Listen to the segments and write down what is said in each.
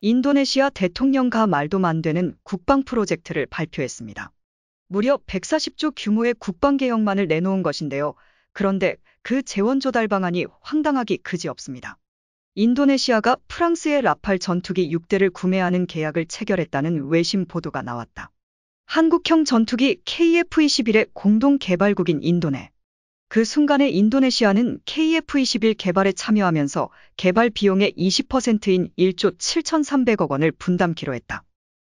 인도네시아 대통령가 말도 안 되는 국방 프로젝트를 발표했습니다. 무려 140조 규모의 국방개혁만을 내놓은 것인데요. 그런데 그 재원 조달 방안이 황당하기 그지없습니다. 인도네시아가 프랑스의 라팔 전투기 6대를 구매하는 계약을 체결했다는 외신 보도가 나왔다. 한국형 전투기 KF-21의 공동 개발국인 인도네. 그 순간에 인도네시아는 KF-21 개발에 참여하면서 개발 비용의 20%인 1조 7,300억 원을 분담키로 했다.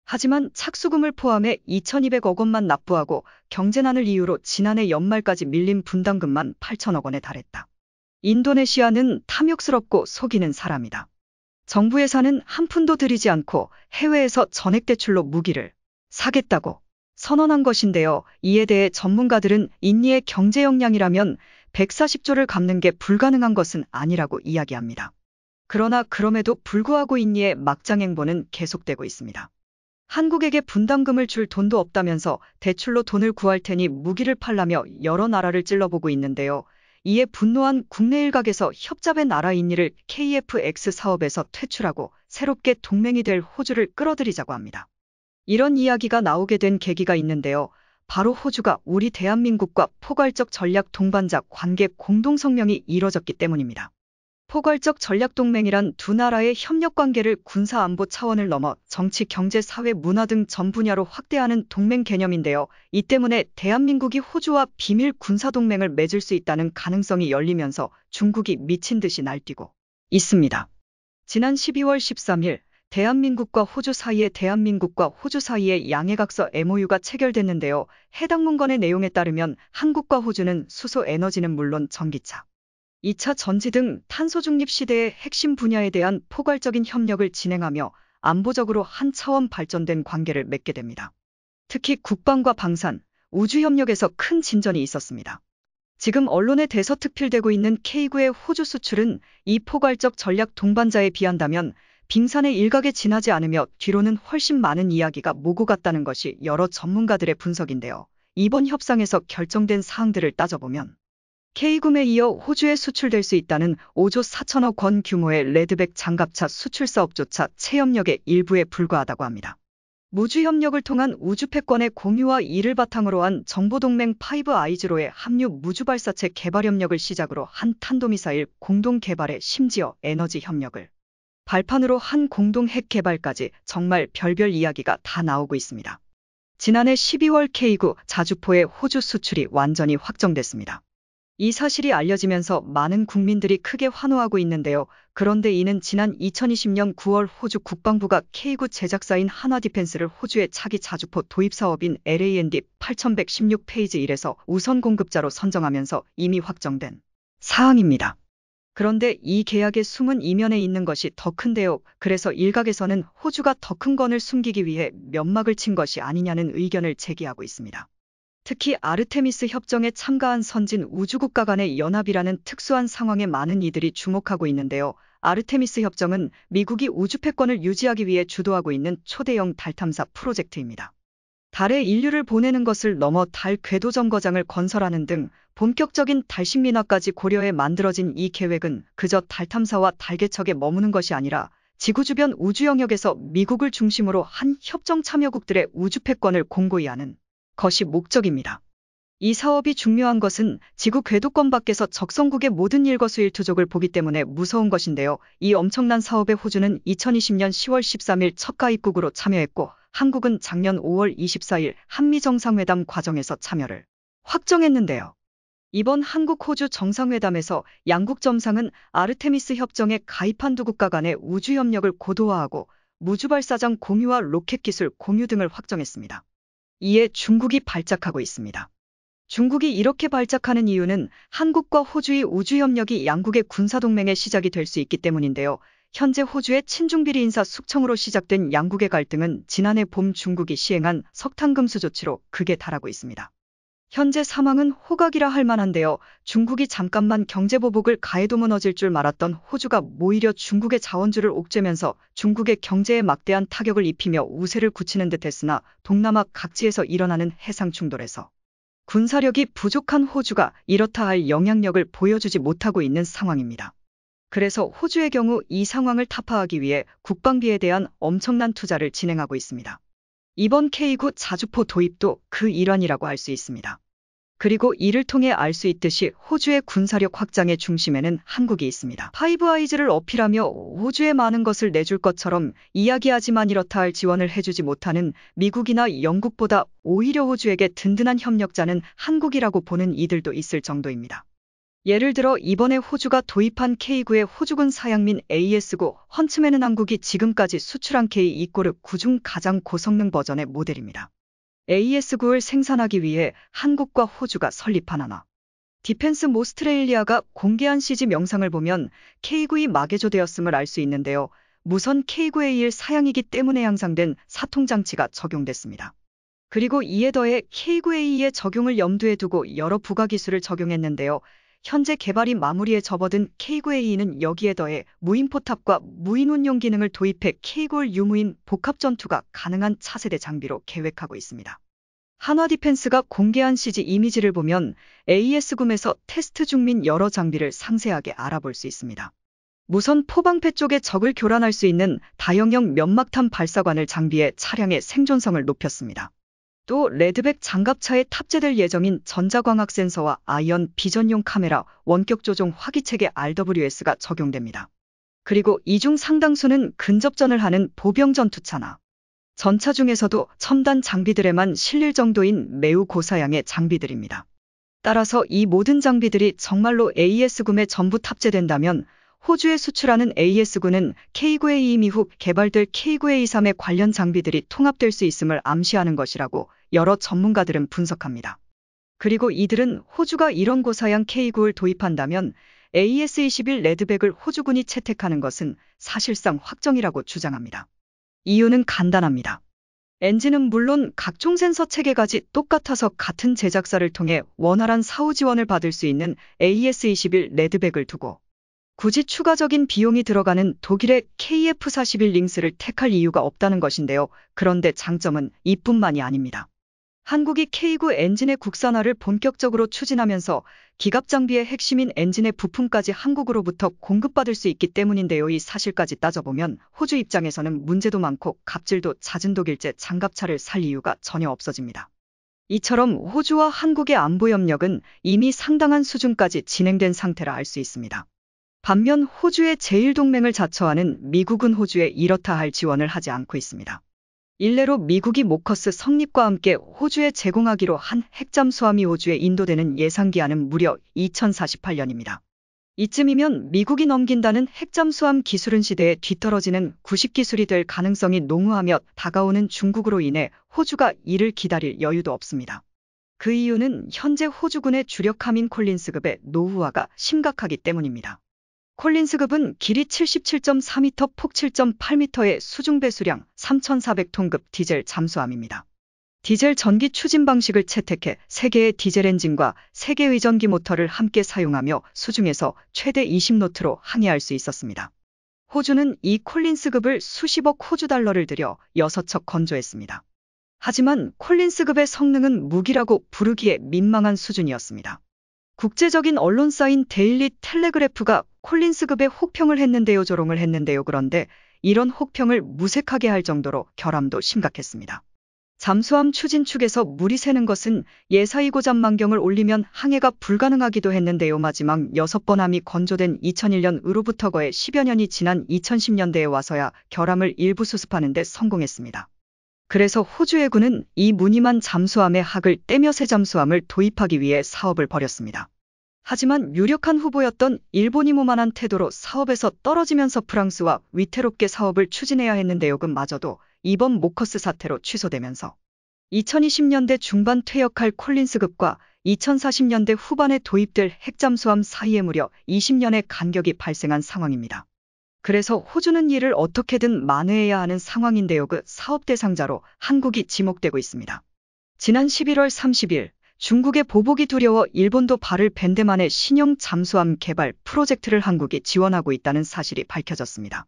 하지만 착수금을 포함해 2,200억 원만 납부하고 경제난을 이유로 지난해 연말까지 밀린 분담금만 8천억 원에 달했다. 인도네시아는 탐욕스럽고 속이는 사람이다. 정부 예산은 한 푼도 들이지 않고 해외에서 전액대출로 무기를 사겠다고 선언한 것인데요. 이에 대해 전문가들은 인니의 경제 역량이라면 140조를 갚는 게 불가능한 것은 아니라고 이야기합니다. 그러나 그럼에도 불구하고 인니의 막장 행보는 계속되고 있습니다. 한국에게 분담금을 줄 돈도 없다면서 대출로 돈을 구할 테니 무기를 팔라며 여러 나라를 찔러보고 있는데요. 이에 분노한 국내 일각에서 협잡의 나라 인니를 KF-X 사업에서 퇴출하고 새롭게 동맹이 될 호주를 끌어들이자고 합니다. 이런 이야기가 나오게 된 계기가 있는데요. 바로 호주가 우리 대한민국과 포괄적 전략 동반자 관계 공동성명이 이뤄졌기 때문입니다. 포괄적 전략동맹이란 두 나라의 협력관계를 군사안보 차원을 넘어 정치, 경제, 사회, 문화 등 전 분야로 확대하는 동맹 개념인데요. 이 때문에 대한민국이 호주와 비밀 군사동맹을 맺을 수 있다는 가능성이 열리면서 중국이 미친 듯이 날뛰고 있습니다. 지난 12월 13일 대한민국과 호주 사이에 양해각서 MOU가 체결됐는데요. 해당 문건의 내용에 따르면 한국과 호주는 수소 에너지는 물론 전기차, 2차 전지 등 탄소 중립 시대의 핵심 분야에 대한 포괄적인 협력을 진행하며 안보적으로 한 차원 발전된 관계를 맺게 됩니다. 특히 국방과 방산, 우주협력에서 큰 진전이 있었습니다. 지금 언론에 대서특필되고 있는 K9의 호주 수출은 이 포괄적 전략 동반자에 비한다면 빙산의 일각에 지나지 않으며 뒤로는 훨씬 많은 이야기가 모고 갔다는 것이 여러 전문가들의 분석인데요. 이번 협상에서 결정된 사항들을 따져보면 K9에 이어 호주에 수출될 수 있다는 5조 4천억 원 규모의 레드백 장갑차 수출 사업조차 체협력의 일부에 불과하다고 합니다. 무주협력을 통한 우주패권의 공유와 이를 바탕으로 한 정보동맹 파이브 아이즈로의 합류 무주발사체 개발협력을 시작으로 한 탄도미사일 공동개발에 심지어 에너지 협력을 발판으로 한 공동 핵 개발까지 정말 별별 이야기가 다 나오고 있습니다. 지난해 12월 K9 자주포의 호주 수출이 완전히 확정됐습니다. 이 사실이 알려지면서 많은 국민들이 크게 환호하고 있는데요. 그런데 이는 지난 2020년 9월 호주 국방부가 K9 제작사인 한화디펜스를 호주의 차기 자주포 도입 사업인 LAND 8116 페이지 1에서 우선 공급자로 선정하면서 이미 확정된 사항입니다. 그런데 이 계약의 숨은 이면에 있는 것이 더 큰데요. 그래서 일각에서는 호주가 더 큰 건을 숨기기 위해 면막을 친 것이 아니냐는 의견을 제기하고 있습니다. 특히 아르테미스 협정에 참가한 선진 우주국가 간의 연합이라는 특수한 상황에 많은 이들이 주목하고 있는데요. 아르테미스 협정은 미국이 우주패권을 유지하기 위해 주도하고 있는 초대형 달 탐사 프로젝트입니다. 달에 인류를 보내는 것을 넘어 달 궤도 정거장을 건설하는 등 본격적인 달 식민화까지 고려해 만들어진 이 계획은 그저 달 탐사와 달 개척에 머무는 것이 아니라 지구 주변 우주 영역에서 미국을 중심으로 한 협정 참여국들의 우주패권을 공고히 하는 것이 목적입니다. 이 사업이 중요한 것은 지구 궤도권 밖에서 적성국의 모든 일거수일투족을 보기 때문에 무서운 것인데요. 이 엄청난 사업에 호주는 2020년 10월 13일 첫 가입국으로 참여했고 한국은 작년 5월 24일 한미정상회담 과정에서 참여를 확정했는데요. 이번 한국-호주 정상회담에서 양국 정상은 아르테미스 협정에 가입한 두 국가 간의 우주협력을 고도화하고 무주발사장 공유와 로켓 기술 공유 등을 확정했습니다. 이에 중국이 발작하고 있습니다. 중국이 이렇게 발작하는 이유는 한국과 호주의 우주협력이 양국의 군사동맹의 시작이 될 수 있기 때문인데요. 현재 호주의 친중비리 인사 숙청으로 시작된 양국의 갈등은 지난해 봄 중국이 시행한 석탄금수 조치로 극에 달하고 있습니다. 현재 상황은 호각이라 할 만한데요. 중국이 잠깐만 경제보복을 가해도 무너질 줄 말았던 호주가 오히려 중국의 자원주를 옥죄면서 중국의 경제에 막대한 타격을 입히며 우세를 굳히는 듯했으나 동남아 각지에서 일어나는 해상 충돌에서 군사력이 부족한 호주가 이렇다 할 영향력을 보여주지 못하고 있는 상황입니다. 그래서 호주의 경우 이 상황을 타파하기 위해 국방비에 대한 엄청난 투자를 진행하고 있습니다. 이번 K9 자주포 도입도 그 일환이라고 할 수 있습니다. 그리고 이를 통해 알 수 있듯이 호주의 군사력 확장의 중심에는 한국이 있습니다. 파이브 아이즈를 어필하며 호주에 많은 것을 내줄 것처럼 이야기하지만 이렇다 할 지원을 해주지 못하는 미국이나 영국보다 오히려 호주에게 든든한 협력자는 한국이라고 보는 이들도 있을 정도입니다. 예를 들어 이번에 호주가 도입한 K9의 호주군 사양민 AS9 헌츠맨은 한국이 지금까지 수출한 K2-9 중 가장 고성능 버전의 모델입니다. AS9를 생산하기 위해 한국과 호주가 설립한 하나. 디펜스 모스트레일리아가 공개한 CG 영상을 보면 K9이 마개조되었음을 알 수 있는데요. 무선 K9A1 사양이기 때문에 양상된 사통장치가 적용됐습니다. 그리고 이에 더해 K9A2의 적용을 염두에 두고 여러 부가 기술을 적용했는데요. 현재 개발이 마무리에 접어든 K9A2는 여기에 더해 무인 포탑과 무인 운용 기능을 도입해 K9를 유무인 복합 전투가 가능한 차세대 장비로 계획하고 있습니다. 한화 디펜스가 공개한 CG 이미지를 보면 AS9에서 테스트 중민 여러 장비를 상세하게 알아볼 수 있습니다. 무선 포방패 쪽에 적을 교란할 수 있는 다형형 면막탄 발사관을 장비해 차량의 생존성을 높였습니다. 또 레드백 장갑차에 탑재될 예정인 전자광학 센서와 아이언 비전용 카메라, 원격 조종 화기체계 RWS가 적용됩니다. 그리고 이 중 상당수는 근접전을 하는 보병 전투차나 전차 중에서도 첨단 장비들에만 실릴 정도인 매우 고사양의 장비들입니다. 따라서 이 모든 장비들이 정말로 AS9에 전부 탑재된다면 호주에 수출하는 AS9는 K9A2 이후 개발될 K9A3의 관련 장비들이 통합될 수 있음을 암시하는 것이라고 여러 전문가들은 분석합니다. 그리고 이들은 호주가 이런 고사양 K9를 도입한다면 AS21 레드백을 호주군이 채택하는 것은 사실상 확정이라고 주장합니다. 이유는 간단합니다. 엔진은 물론 각종 센서 체계까지 똑같아서 같은 제작사를 통해 원활한 사후 지원을 받을 수 있는 AS21 레드백을 두고 굳이 추가적인 비용이 들어가는 독일의 KF41 링스를 택할 이유가 없다는 것인데요. 그런데 장점은 이뿐만이 아닙니다. 한국이 K9 엔진의 국산화를 본격적으로 추진하면서 기갑 장비의 핵심인 엔진의 부품까지 한국으로부터 공급받을 수 있기 때문인데요. 이 사실까지 따져보면 호주 입장에서는 문제도 많고 갑질도 잦은 독일제 장갑차를 살 이유가 전혀 없어집니다. 이처럼 호주와 한국의 안보 협력은 이미 상당한 수준까지 진행된 상태라 알 수 있습니다. 반면 호주의 제1동맹을 자처하는 미국은 호주에 이렇다 할 지원을 하지 않고 있습니다. 일례로 미국이 모커스 성립과 함께 호주에 제공하기로 한 핵잠수함이 호주에 인도되는 예상기한은 무려 2048년입니다. 이쯤이면 미국이 넘긴다는 핵잠수함 기술은 시대에 뒤떨어지는 구식기술이 될 가능성이 농후하며 다가오는 중국으로 인해 호주가 이를 기다릴 여유도 없습니다. 그 이유는 현재 호주군의 주력함인 콜린스급의 노후화가 심각하기 때문입니다. 콜린스급은 길이 77.4m, 폭 7.8m의 수중 배수량 3,400톤급 디젤 잠수함입니다. 디젤 전기 추진 방식을 채택해 3개의 디젤 엔진과 3개의 전기 모터를 함께 사용하며 수중에서 최대 20노트로 항해할 수 있었습니다. 호주는 이 콜린스급을 수십억 호주 달러를 들여 6척 건조했습니다. 하지만 콜린스급의 성능은 무기라고 부르기에 민망한 수준이었습니다. 국제적인 언론사인 데일리 텔레그래프가 콜린스급의 혹평을 했는데요, 조롱을 했는데요. 그런데 이런 혹평을 무색하게 할 정도로 결함도 심각했습니다. 잠수함 추진 축에서 물이 새는 것은 예사이 고잠만경을 올리면 항해가 불가능하기도 했는데요. 마지막 6번 함이 건조된 2001년으로부터 거의 10여 년이 지난 2010년대에 와서야 결함을 일부 수습하는 데 성공했습니다. 그래서 호주 해군은 이 무늬만 잠수함의 학을 떼며 새 잠수함을 도입하기 위해 사업을 벌였습니다. 하지만 유력한 후보였던 일본이 무만한 태도로 사업에서 떨어지면서 프랑스와 위태롭게 사업을 추진해야 했는데요. 그마저도 이번 모커스 사태로 취소되면서 2020년대 중반 퇴역할 콜린스급과 2040년대 후반에 도입될 핵잠수함 사이에 무려 20년의 간격이 발생한 상황입니다. 그래서 호주는 이를 어떻게든 만회해야 하는 상황인데요. 그 사업 대상자로 한국이 지목되고 있습니다. 지난 11월 30일 중국의 보복이 두려워 일본도 발을 밴 데 만에 신형 잠수함 개발 프로젝트를 한국이 지원하고 있다는 사실이 밝혀졌습니다.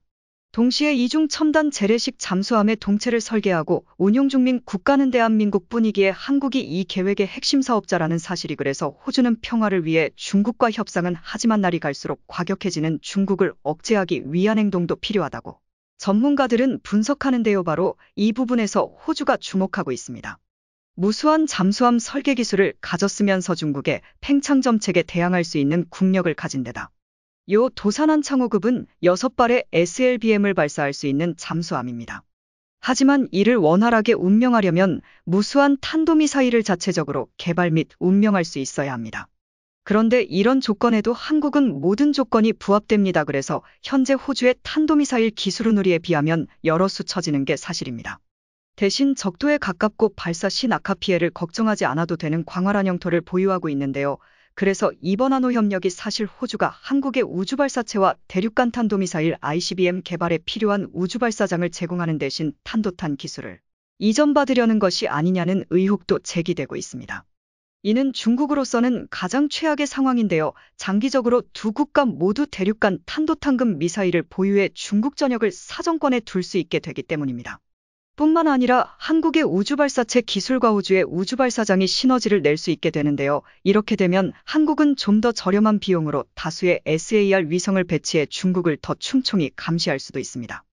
동시에 이중 첨단 재래식 잠수함의 동체를 설계하고 운용 중인 국가는 대한민국뿐이기에 한국이 이 계획의 핵심 사업자라는 사실이 그래서 호주는 평화를 위해 중국과 협상은 하지만 날이 갈수록 과격해지는 중국을 억제하기 위한 행동도 필요하다고 전문가들은 분석하는데요. 바로 이 부분에서 호주가 주목하고 있습니다. 무수한 잠수함 설계 기술을 가졌으면서 중국의 팽창 정책에 대항할 수 있는 국력을 가진 데다 요 도산한 창호급은 6발의 SLBM을 발사할 수 있는 잠수함입니다. 하지만 이를 원활하게 운명하려면 무수한 탄도미사일을 자체적으로 개발 및 운명할 수 있어야 합니다. 그런데 이런 조건에도 한국은 모든 조건이 부합됩니다. 그래서 현재 호주의 탄도미사일 기술 누리에 비하면 여러 수 처지는 게 사실입니다. 대신 적도에 가깝고 발사 시 낙하 피해를 걱정하지 않아도 되는 광활한 영토를 보유하고 있는데요. 그래서 이번 한호 협력이 사실 호주가 한국의 우주발사체와 대륙간 탄도미사일 ICBM 개발에 필요한 우주발사장을 제공하는 대신 탄도탄 기술을 이전받으려는 것이 아니냐는 의혹도 제기되고 있습니다. 이는 중국으로서는 가장 최악의 상황인데요. 장기적으로 두 국가 모두 대륙간 탄도탄급 미사일을 보유해 중국 전역을 사정권에 둘 수 있게 되기 때문입니다. 뿐만 아니라 한국의 우주발사체 기술과 호주의 우주발사장이 시너지를 낼 수 있게 되는데요. 이렇게 되면 한국은 좀 더 저렴한 비용으로 다수의 SAR 위성을 배치해 중국을 더 촘촘히 감시할 수도 있습니다.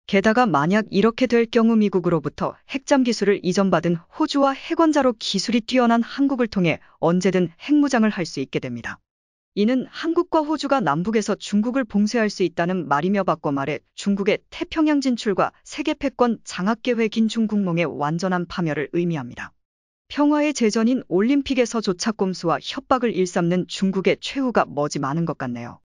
게다가 만약 이렇게 될 경우 미국으로부터 핵잠 기술을 이전받은 호주와 핵원자로 기술이 뛰어난 한국을 통해 언제든 핵무장을 할 수 있게 됩니다. 이는 한국과 호주가 남북에서 중국을 봉쇄할 수 있다는 말이며 바꿔 말해 중국의 태평양 진출과 세계 패권 장악 계획인 중국몽의 완전한 파멸을 의미합니다. 평화의 제전인 올림픽에서조차 꼼수와 협박을 일삼는 중국의 최후가 머지 많은 것 같네요.